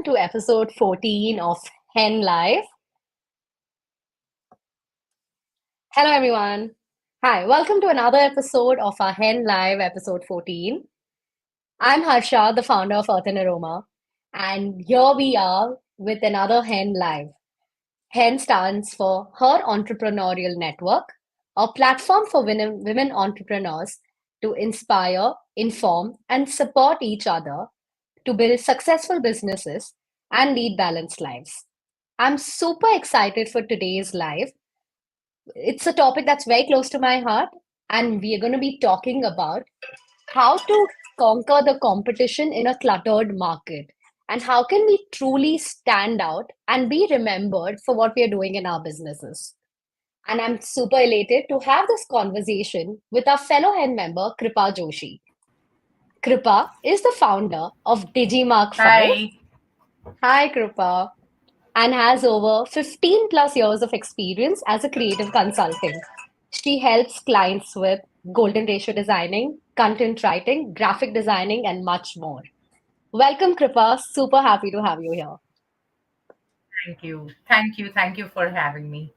to episode 14 of Hen Live. Hello, everyone. Hi, welcome to another episode of our Hen Live, episode 14. I'm Harsha, the founder of Earth and Aroma, and here we are with another Hen Live. Hen stands for Her Entrepreneurial Network, a platform for women entrepreneurs to inspire, inform, and support each other to build successful businesses and lead balanced lives. I'm super excited for today's live. It's a topic that's very close to my heart, and we are going to be talking about how to conquer the competition in a cluttered market and how can we truly stand out and be remembered for what we are doing in our businesses. And I'm super elated to have this conversation with our fellow hen member, Krupa Joshi. Krupa is the founder of Digimark 5. Hi. Hi, Krupa, and has over 15 plus years of experience as a creative consulting. She helps clients with golden ratio designing, content writing, graphic designing, and much more. Welcome, Kripa. Super happy to have you here. Thank you. Thank you. Thank you for having me.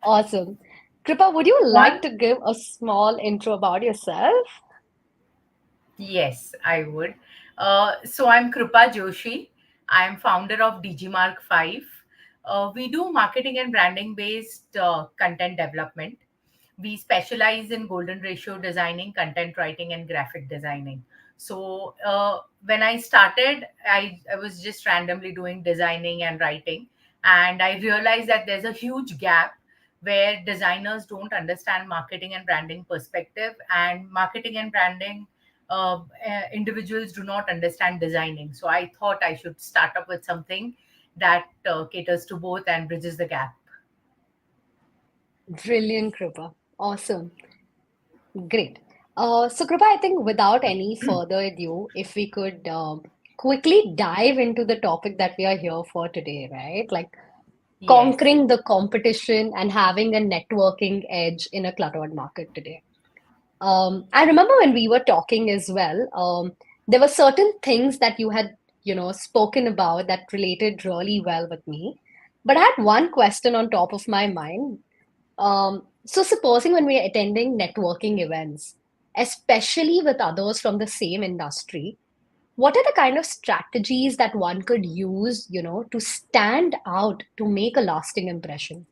Awesome. Kripa, would you like One, to give a small intro about yourself? yes, I would. So I'm Krupa Joshi. I'm founder of Digimark 5. We do marketing and branding based content development. We specialize in golden ratio designing, content writing, and graphic designing. So when I started, I was just randomly doing designing and writing. And I realized that there's a huge gap where designers don't understand marketing and branding perspective, and marketing and branding individuals do not understand designing. So I thought I should start up with something that caters to both and bridges the gap. Brilliant, Kripa. Awesome. Great. So, Kripa, I think without any further ado, if we could quickly dive into the topic that we are here for today, right? Like Yes. conquering the competition and having a networking edge in a cluttered market today. I remember when we were talking as well, there were certain things that you had, spoken about that related really well with me. But I had one question on top of my mind. So supposing when we are attending networking events, especially with others from the same industry, what are the kind of strategies that one could use, to stand out to make a lasting impression?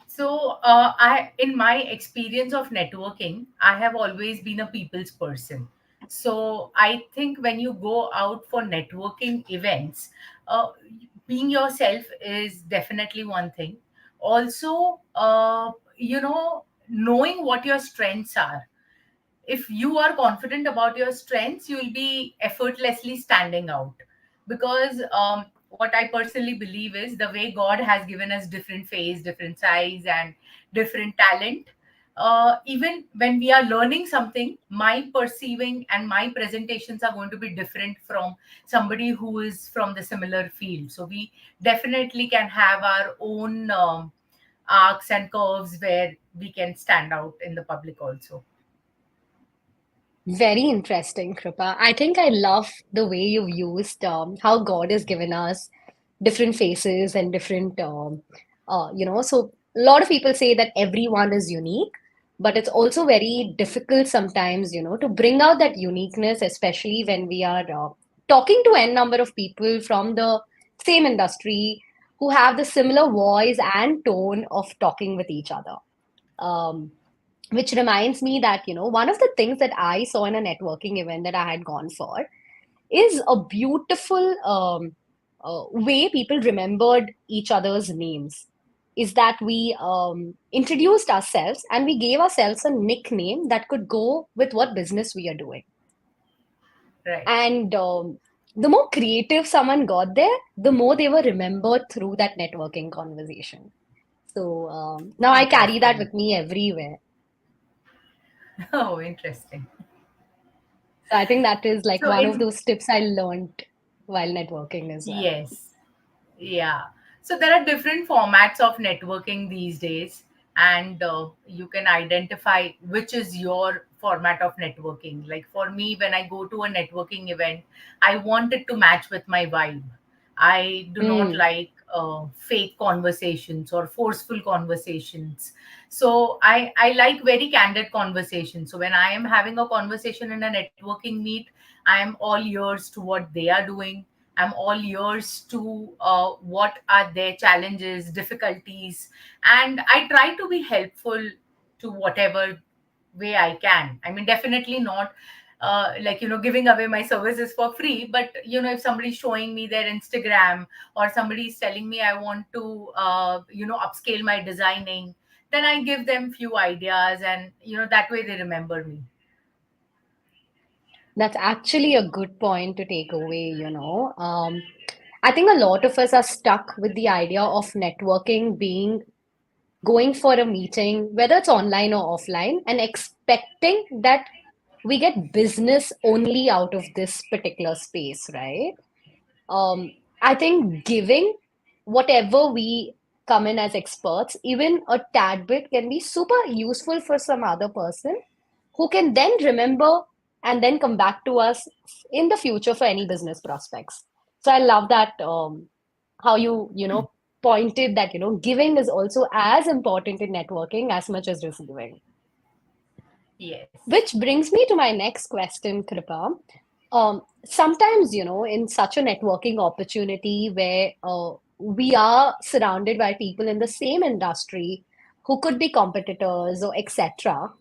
So, in my experience of networking, I have always been a people's person. So, I think when you go out for networking events, uh, being yourself is definitely one thing. Also, knowing what your strengths are. If you are confident about your strengths, you'll be effortlessly standing out. Because what I personally believe is the way God has given us different face, different size, and different talent. Even when we are learning something, my perceiving and my presentations are going to be different from somebody who is from the similar field. So we definitely can have our own arcs and curves where we can stand out in the public also. Very interesting, Kripa. I think I love the way you've used how God has given us different faces and different, so a lot of people say that everyone is unique, but it's also very difficult sometimes, to bring out that uniqueness, especially when we are talking to n number of people from the same industry who have the similar voice and tone of talking with each other. Um, which reminds me that, one of the things that I saw in a networking event that I had gone for is a beautiful way people remembered each other's names. Is that we introduced ourselves and we gave ourselves a nickname that could go with what business we are doing. Right. And the more creative someone got there, the more they were remembered through that networking conversation. So now I carry that Interesting. with me everywhere. Oh, interesting. So I think that is like So one of in those tips I learned while networking as well. yes, yeah. So there are different formats of networking these days, and you can identify which is your format of networking. Like for me, when I go to a networking event, I want it to match with my vibe. I do not Mm, like fake conversations or forceful conversations. So I like very candid conversations. So when I am having a conversation in a networking meet, I am all ears to what they are doing. I'm all ears to what are their challenges, difficulties, and I try to be helpful to whatever way I can. I mean, definitely not like, giving away my services for free, but, if somebody's showing me their Instagram, or somebody's telling me I want to, upscale my designing, then I give them few ideas, and, that way they remember me. that's actually a good point to take away. I think a lot of us are stuck with the idea of networking being going for a meeting, whether it's online or offline, and expecting that we get business only out of this particular space, right? I think giving whatever we come in as experts, even a tad bit, can be super useful for some other person who can then remember and then come back to us in the future for any business prospects. So I love that how you pointed that giving is also as important in networking as much as receiving. Yes. Which brings me to my next question, Kripa. Sometimes, in such a networking opportunity where we are surrounded by people in the same industry who could be competitors or etc.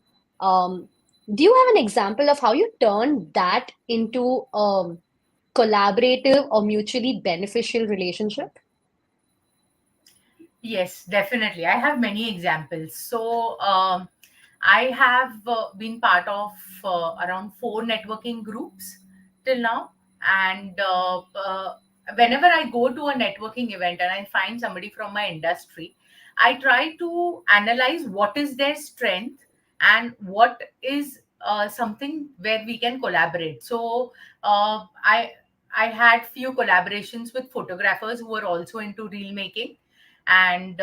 Um, do you have an example of how you turned that into a collaborative or mutually beneficial relationship? Yes, definitely. I have many examples. So, I have been part of around four networking groups till now. And whenever I go to a networking event and I find somebody from my industry, I try to analyze what is their strength and what is something where we can collaborate. So, I had few collaborations with photographers who were also into reel making, and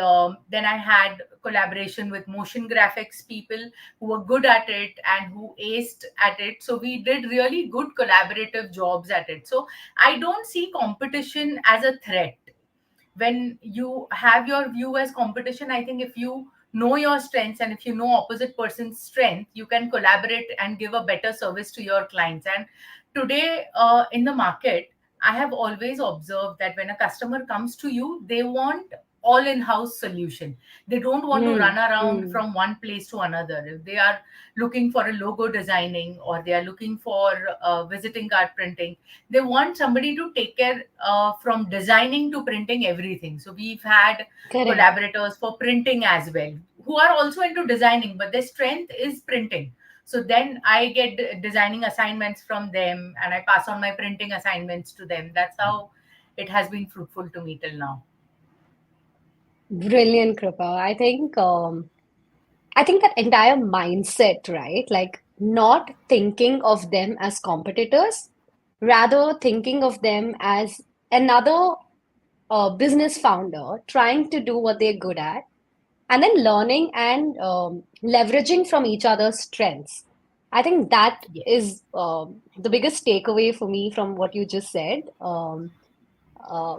then I had collaboration with motion graphics people who were good at it and who aced at it. So we did really good collaborative jobs at it. So I don't see competition as a threat. When you have your view as competition, I think if you know your strengths and if you know opposite person's strength, you can collaborate and give a better service to your clients. And today, in the market, I have always observed that when a customer comes to you, they want all in-house solution. They don't want to run Mm, around mm, from one place to another. If they are looking for a logo designing, or they are looking for visiting card printing, they want somebody to take care from designing to printing everything. So we've had correct. collaborators for printing as well, who are also into designing, but their strength is printing. So then I get designing assignments from them, and I pass on my printing assignments to them. That's how it has been fruitful to me till now. Brilliant, Kripa. I think that entire mindset, right? Like not thinking of them as competitors, rather thinking of them as another business founder trying to do what they're good at, and then learning and leveraging from each other's strengths. I think that Yes. is the biggest takeaway for me from what you just said.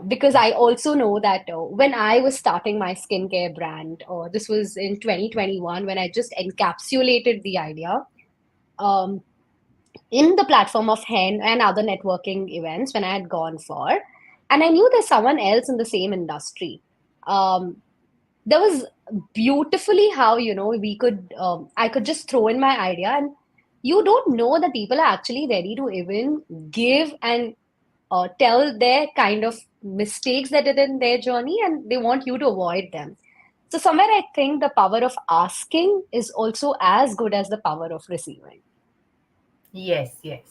Because I also know that when I was starting my skincare brand, this was in 2021 when I just encapsulated the idea um, in the platform of Hen and other networking events when I had gone for, and I knew there's someone else in the same industry. Um, there was beautifully how we could I could just throw in my idea, and you don't know that people are actually ready to even give and tell their kind of mistakes that are in their journey and they want you to avoid them. So, somewhere I think the power of asking is also as good as the power of receiving. Yes, yes.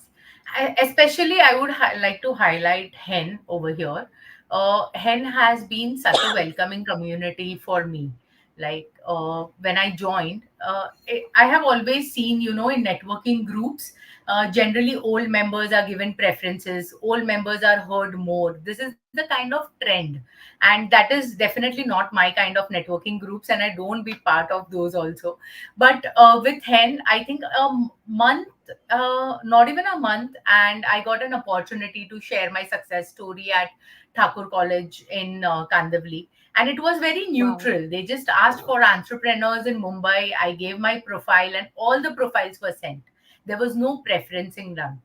Especially, I would like to highlight Hen over here. Hen has been such a welcoming community for me. Like, when I joined, I have always seen, in networking groups, generally old members are given preferences, old members are heard more. This is the kind of trend. And that is definitely not my kind of networking groups, and I don't be part of those also. But with Hen, I think a month, not even a month, and I got an opportunity to share my success story at Thakur College in Kandivali. And it was very Wow. neutral. They just asked for entrepreneurs in Mumbai. I gave my profile, and all the profiles were sent. There was no preferencing done.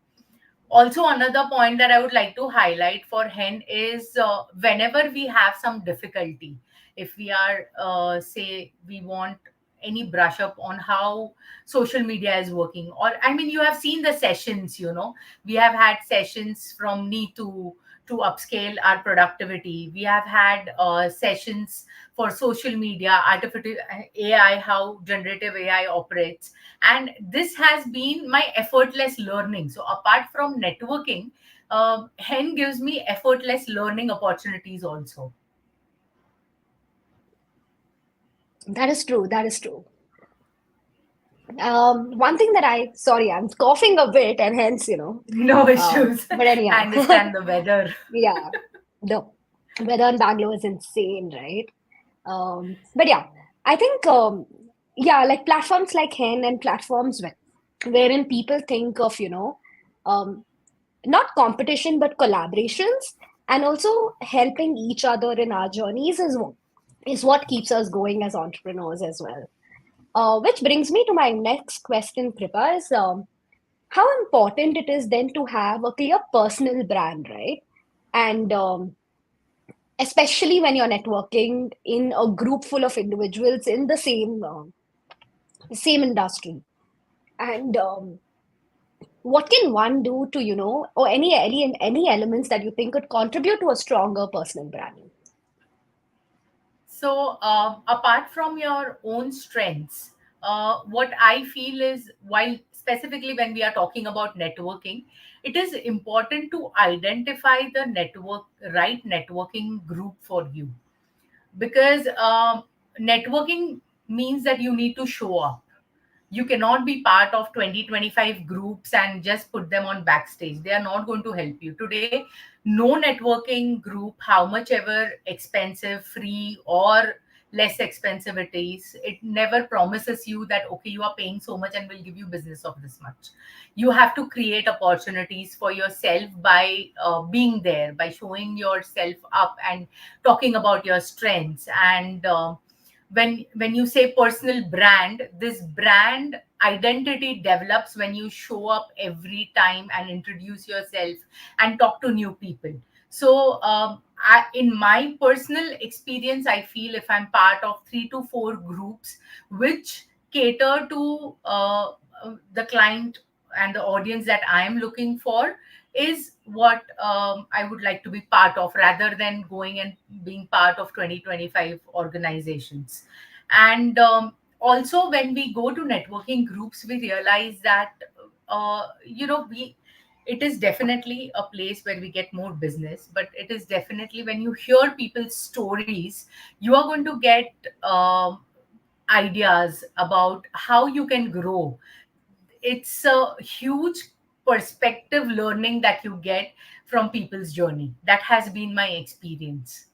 Also, another point that I would like to highlight for Hen is, whenever we have some difficulty, if we are, say, we want any brush up on how social media is working, or I mean, you have seen the sessions, we have had sessions from Neetu to upscale our productivity. We have had sessions for social media, artificial AI, how generative AI operates, and this has been my effortless learning. So apart from networking, Hen gives me effortless learning opportunities also. That is true. That is true. One thing that sorry, I'm coughing a bit, and hence, No issues. but I anyhow, understand the weather. yeah, the weather in Bangalore is insane, right? But yeah, I think, yeah, like platforms like Hen and platforms wherein people think of, um, not competition, but collaborations, and also helping each other in our journeys is what keeps us going as entrepreneurs as well. Which brings me to my next question, Kripa, is how important it is then to have a clear personal brand, right? And especially when you're networking in a group full of individuals in the same industry. And what can one do to, or any elements that you think could contribute to a stronger personal brand? So, apart from your own strengths, what I feel is, while specifically when we are talking about networking, it is important to identify the right networking group for you, because networking means that you need to show up. You cannot be part of 20-25 groups and just put them on backstage. They are not going to help you today. No networking group, how much ever expensive, free, or less expensive it is, it never promises you that, okay, you are paying so much and will give you business of this much. You have to create opportunities for yourself by being there, by showing yourself up and talking about your strengths. And when you say personal brand, this brand identity develops when you show up every time and introduce yourself and talk to new people. So in my personal experience, I feel if I'm part of 3 to 4 groups which cater to the client and the audience that I am looking for, is what I would like to be part of, rather than going and being part of 20-25 organizations. And also, when we go to networking groups, we realize that, we it is definitely a place where we get more business, but it is definitely when you hear people's stories, you are going to get ideas about how you can grow. It's a huge perspective learning that you get from people's journey. That has been my experience.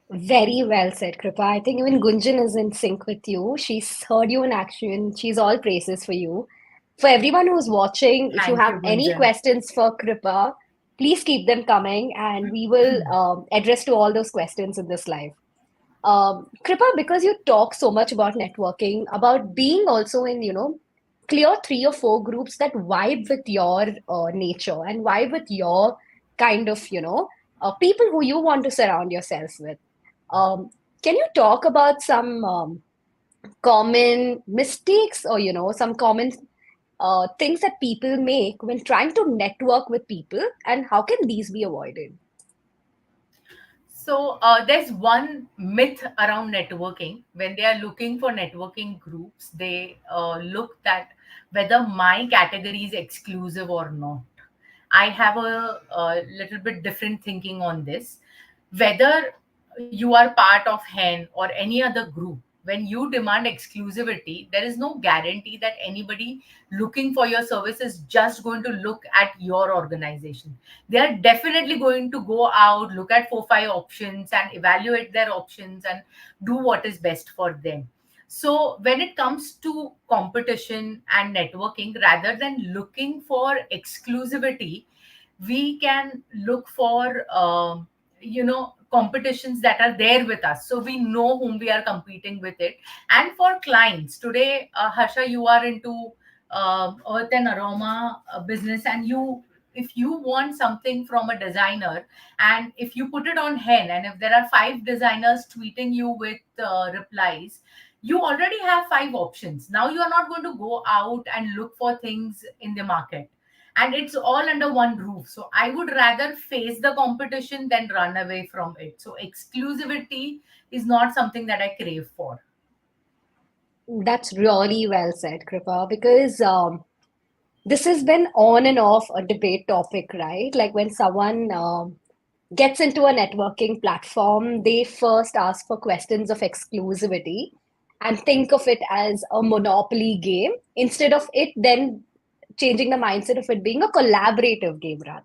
Very well said, Kripa. I think even Gunjan is in sync with you. She's heard you in action. She's all praises for you. For everyone who's watching, if you Thank have you, any Gunjan. questions for Kripa, please keep them coming and we will address to all those questions in this live. Kripa, because you talk so much about networking, about being also in, clear 3 or 4 groups that vibe with your nature and vibe with your kind of, people who you want to surround yourself with. Um, can you talk about some common mistakes or, some common things that people make when trying to network with people, and how can these be avoided? So there's one myth around networking. When they are looking for networking groups, they look at whether my category is exclusive or not. I have a little bit different thinking on this. Whether you are part of hen or any other group, when you demand exclusivity, there is no guarantee that anybody looking for your service is just going to look at your organization. They are definitely going to go out, look at 4 5 options and evaluate their options and do what is best for them. So when it comes to competition and networking, rather than looking for exclusivity, we can look for competitions that are there with us, so we know whom we are competing with it. And for clients today, Harsha, you are into earth and aroma business, and you, if you want something from a designer, and if you put it on hen, and if there are 5 designers tweeting you with replies, you already have 5 options. Now you are not going to go out and look for things in the market, and it's all under one roof. So I would rather face the competition than run away from it. So exclusivity is not something that I crave for. That's really well said, Kripa, because this has been on and off a debate topic, right? Like when someone gets into a networking platform, they first ask for questions of exclusivity and think of it as a monopoly game instead of it then changing the mindset of it being a collaborative game rather.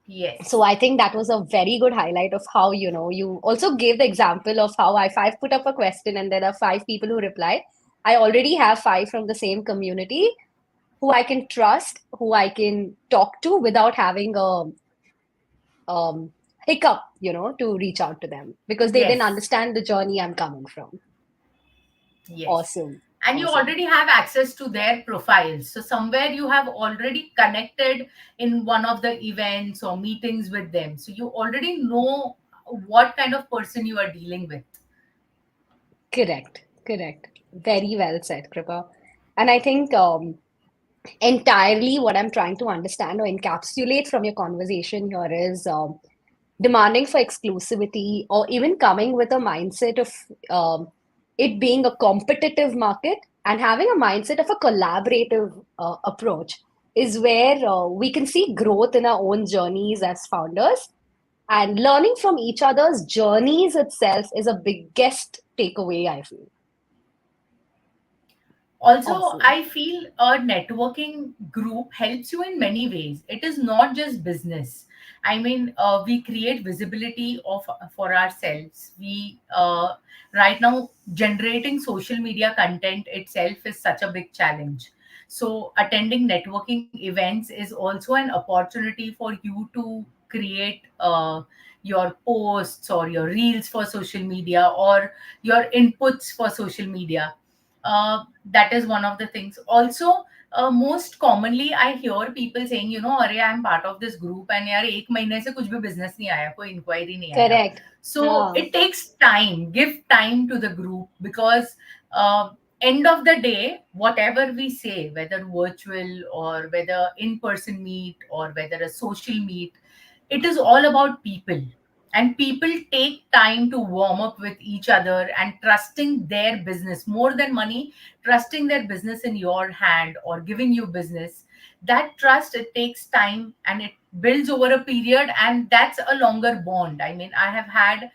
So Yes. I think that was a very good highlight of how, you also gave the example of how if I've put up a question and there are 5 people who reply, I already have 5 from the same community who I can trust, who I can talk to without having a um, hiccup, to reach out to them because they then Yes. understand the journey I'm coming from. Yes. Awesome. And you Awesome. already have access to their profiles. So somewhere you have already connected in one of the events or meetings with them. So you already know what kind of person you are dealing with. Correct. Correct. Very well said, Kripa. And I think entirely what I'm trying to understand or encapsulate from your conversation here is demanding for exclusivity or even coming with a mindset of it being a competitive market and having a mindset of a collaborative approach is where we can see growth in our own journeys as founders, and learning from each other's journeys itself is a biggest takeaway, I feel. Also, Awesome. I feel a networking group helps you in many ways. It is not just business. I mean, we create visibility of for ourselves. We right now generating social media content itself is such a big challenge. So attending networking events is also an opportunity for you to create your posts or your reels for social media or your inputs for social media. That is one of the things. Also, most commonly I hear people saying, अरे I'm part of this group and यार एक महीने से कुछ भी business नहीं आया, कोई inquiry नहीं आया. Correct. So Yeah. it takes time. Give time to the group, because end of the day, whatever we say, whether virtual or whether in person meet or whether a social meet, it is all about people, and people take time to warm up with each other and trusting their business more than money, trusting their business in your hand or giving you business. That trust, it takes time and it builds over a period, and that's a longer bond. I mean, I have had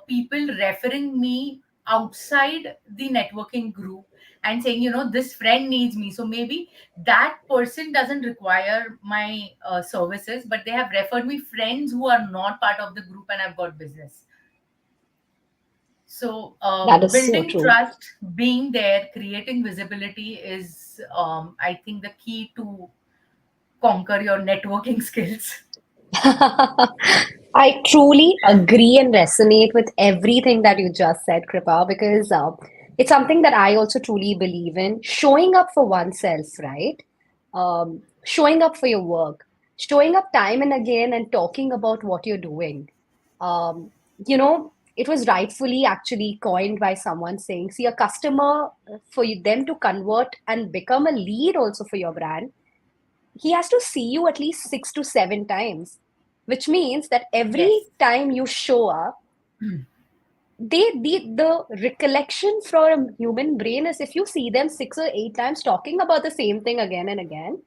people referring me outside the networking group and saying, this friend needs me, so maybe that person doesn't require my services, but they have referred me friends who are not part of the group, and I've got business. So That is so building true. trust, being there, creating visibility is, I think, the key to conquer your networking skills. I truly agree and resonate with everything that you just said, Kripa, because it's something that I also truly believe in. Showing up for oneself, right? Showing up for your work, showing up time and again and talking about what you're doing. It was rightfully actually coined by someone saying, see, a customer, for them to convert and become a lead also for your brand, he has to see you at least 6 to 7 times, which means that every Yes. time you show up, the recollection for a human brain is if you see them 6 or 8 times talking about the same thing again and again,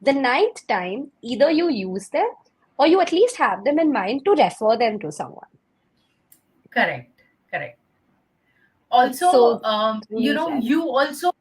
the ninth time, either you use them or you at least have them in mind to refer them to someone. Correct. Correct. It's Also, so truly said. you also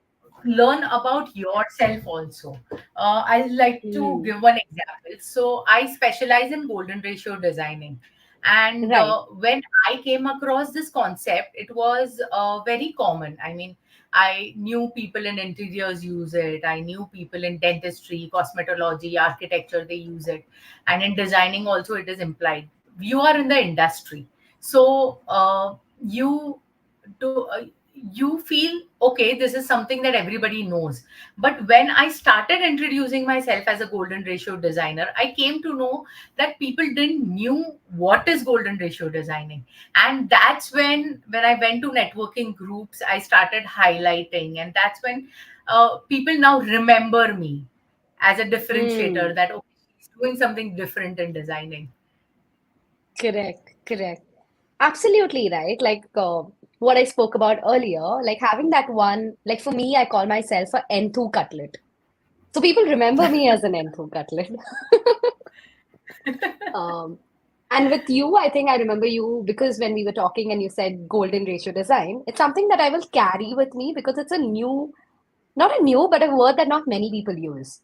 learn about yourself also. I like to Hmm. give one example. So I specialize in golden ratio designing, and Right. when I came across this concept, it was very common. I mean, I knew people in interiors use it, I knew people in dentistry, cosmetology, architecture, they use it, and in designing also it is implied. You are in the industry, so you to you feel okay, this is something that everybody knows. But when I started introducing myself as a golden ratio designer, I came to know that people didn't knew what is golden ratio designing. And that's when I went to networking groups, I started highlighting, and that's when people now remember me as a differentiator, Hmm. that okay, she's doing something different in designing. Correct. Correct. Absolutely right. Like what I spoke about earlier, like having that one, like for me, I call myself a Enthu cutlet. So people remember me as an Enthu cutlet. Um, and with you, I think I remember you because when we were talking and you said golden ratio design, it's something that I will carry with me because it's a new, not a new, but a word that not many people use.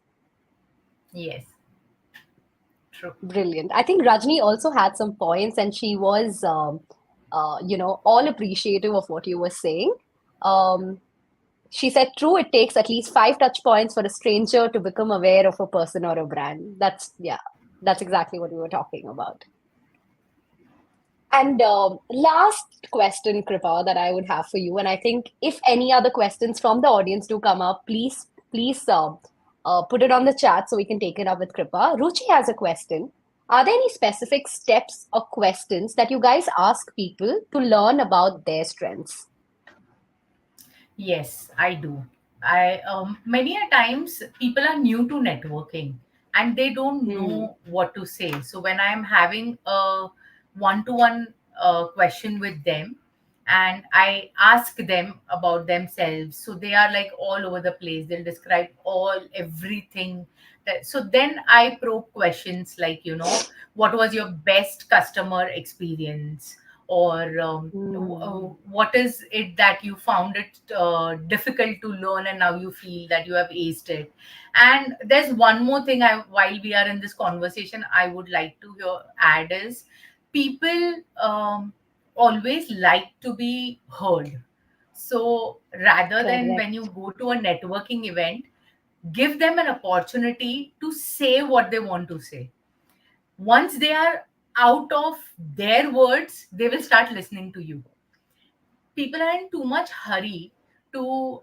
Yes, true. Brilliant. I think Rajni also had some points and she was, all appreciative of what you were saying. Um, she said, true, it takes at least 5 touch points for a stranger to become aware of a person or a brand. Yeah, that's exactly what we were talking about. And last question, Kripa, that I would have for you, and I think if any other questions from the audience do come up, please put it on the chat so we can take it up with Kripa. Ruchi has a question. Are there any specific steps or questions that you guys ask people to learn about their strengths? Yes, I do. I Many a times people are new to networking and they don't Hmm. know what to say. So when I'm having a one-to-one question with them and I ask them about themselves, so they are like all over the place. They'll describe all everything. So then I probe questions like, what was your best customer experience? Or Hmm. what is it that you found it difficult to learn and now you feel that you have aced it. And there's one more thing, while we are in this conversation, I would like to add is people always like to be heard. So rather than when you Correct. go to a networking event, give them an opportunity to say what they want to say. Once they are out of their words, they will start listening to you. People are in too much hurry to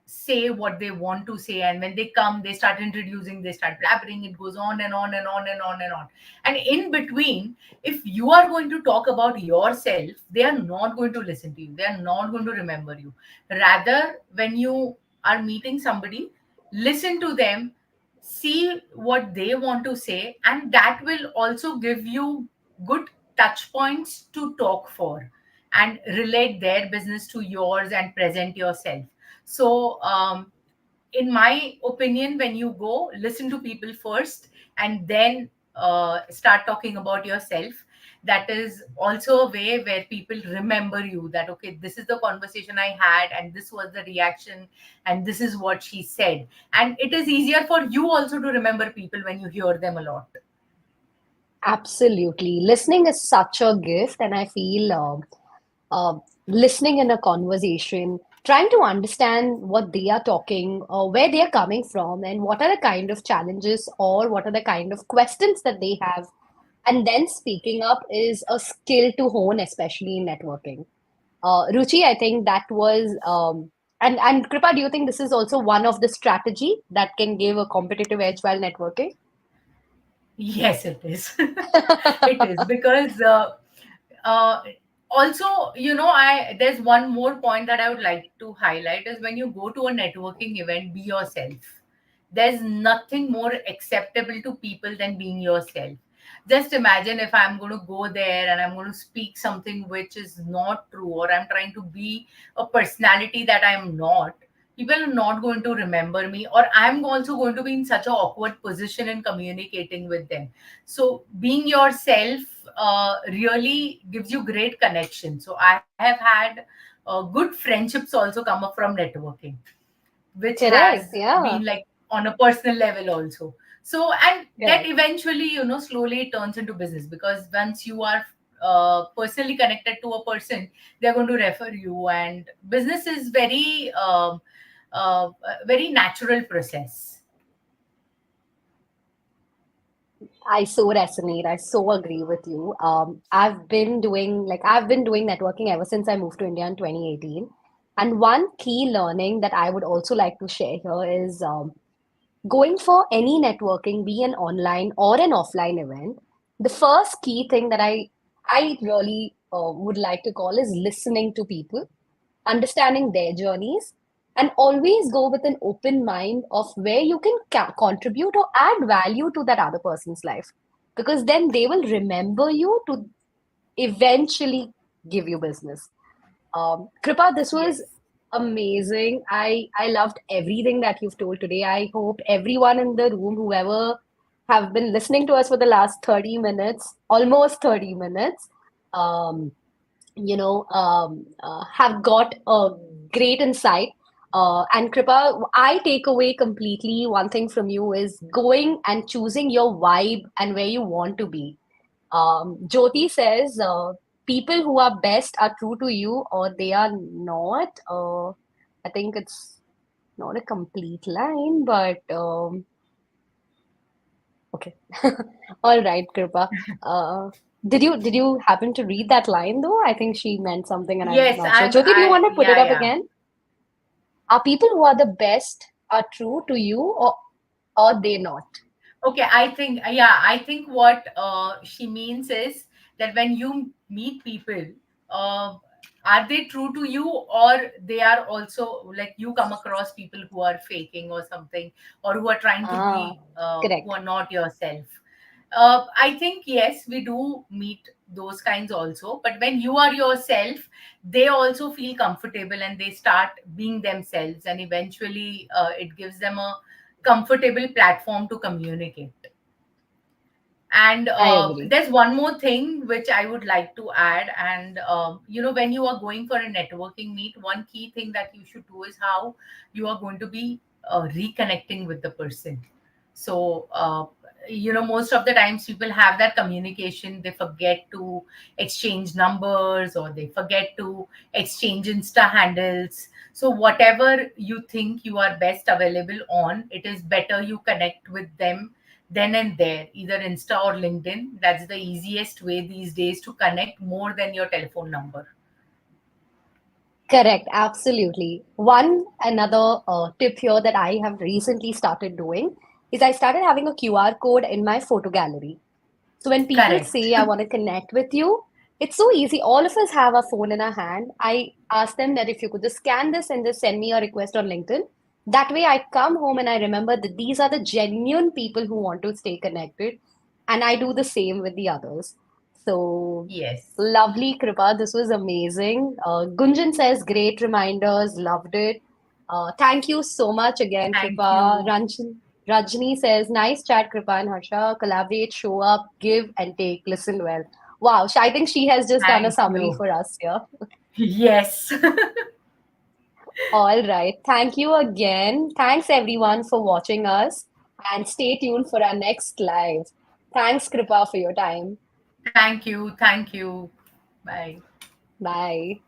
say what they want to say, and when they come they start introducing, they start blabbering, it goes on and on and on and on and on. And in between, if you are going to talk about yourself, they are not going to listen to you, they are not going to remember you. Rather, when you are meeting somebody, listen to them, see what they want to say, and that will also give you good touch points to talk for and relate their business to yours and present yourself. So in my opinion, when you go, listen to people first and then start talking about yourself. That is also a way where people remember you, that okay, this is the conversation I had and this was the reaction and this is what she said. And it is easier for you also to remember people when you hear them a lot. Absolutely. Listening is such a gift, and I feel listening in a conversation, trying to understand what they are talking, where they are coming from, and what are the kind of challenges or what are the kind of questions that they have, and then speaking up is a skill to hone, especially in networking. Ruchi, I think that was, and Kripa, do you think this is also one of the strategy that can give a competitive edge while networking? Yes, it is. It is because uh, also, I there's one more point that I would like to highlight is when you go to a networking event, be yourself. There's nothing more acceptable to people than being yourself. Just imagine if I'm going to go there and I'm going to speak something which is not true, or I'm trying to be a personality that I'm not. people are not going to remember me, or I'm also going to be in such an awkward position in communicating with them. So being yourself really gives you great connection. So I have had good friendships also come up from networking, which has Correct. been Yeah. like on a personal level also. So, and that Correct. eventually, slowly it turns into business, because once you are personally connected to a person, they're going to refer you, and business is very natural process. I so resonate. I so agree with you. I've been doing networking ever since I moved to India in 2018. And one key learning that I would also like to share here is going for any networking, be an online or an offline event. The first key thing that I really would like to call is listening to people, understanding their journeys, and always go with an open mind of where you can contribute or add value to that other person's life. Because then they will remember you to eventually give you business. Kripa, this was Yes. amazing. I loved everything that you've told today. I hope everyone in the room, whoever have been listening to us for the last 30 minutes, almost 30 minutes, um, have got a great insight. And Kripa, I take away completely one thing from you is going and choosing your vibe and where you want to be. Jyoti says, people who are best are true to you or they are not. I think it's not a complete line, but okay. All right, Kripa. Uh, did you happen to read that line though? I think she meant something and I'm Yes, not sure. Jyoti, do you want to put it yeah, up yeah. again? Are people who are the best are true to you or they not? Okay, I think what she means is that when you meet people, uh, are they true to you, or they are also like you come across people who are faking or something, or who are trying to Ah, be, who correct. are not yourself. I think yes, we do meet those kinds also, but when you are yourself, they also feel comfortable and they start being themselves, and eventually it gives them a comfortable platform to communicate. And I agree. there's one more thing which I would like to add. And when you are going for a networking meet, one key thing that you should do is how you are going to be reconnecting with the person. So most of the times people have that communication, they forget to exchange numbers, or they forget to exchange insta handles. So whatever you think you are best available on, it is better you connect with them then and there, either Insta or LinkedIn. That's the easiest way these days to connect, more than your telephone number. Correct, absolutely. One another tip here that I have recently started doing is I started having a QR code in my photo gallery. So when people Correct. say I want to connect with you, it's so easy. All of us have a phone in our hand. I ask them that if you could just scan this and just send me a request on LinkedIn. That way I come home and I remember that these are the genuine people who want to stay connected. And I do the same with the others. So Yes. lovely, Kripa. This was amazing. Gunjan says, great reminders. Loved it. Thank you so much again, Thank Kripa. you. Rajni says, nice chat, Kripa and Harsha. Collaborate, show up, give and take. Listen well. Wow, I think she has just done a Thank summary you. for us here. Yes. All right. Thank you again. Thanks everyone for watching us and stay tuned for our next live. Thanks, Kripa, for your time. Thank you. Thank you. Bye. Bye.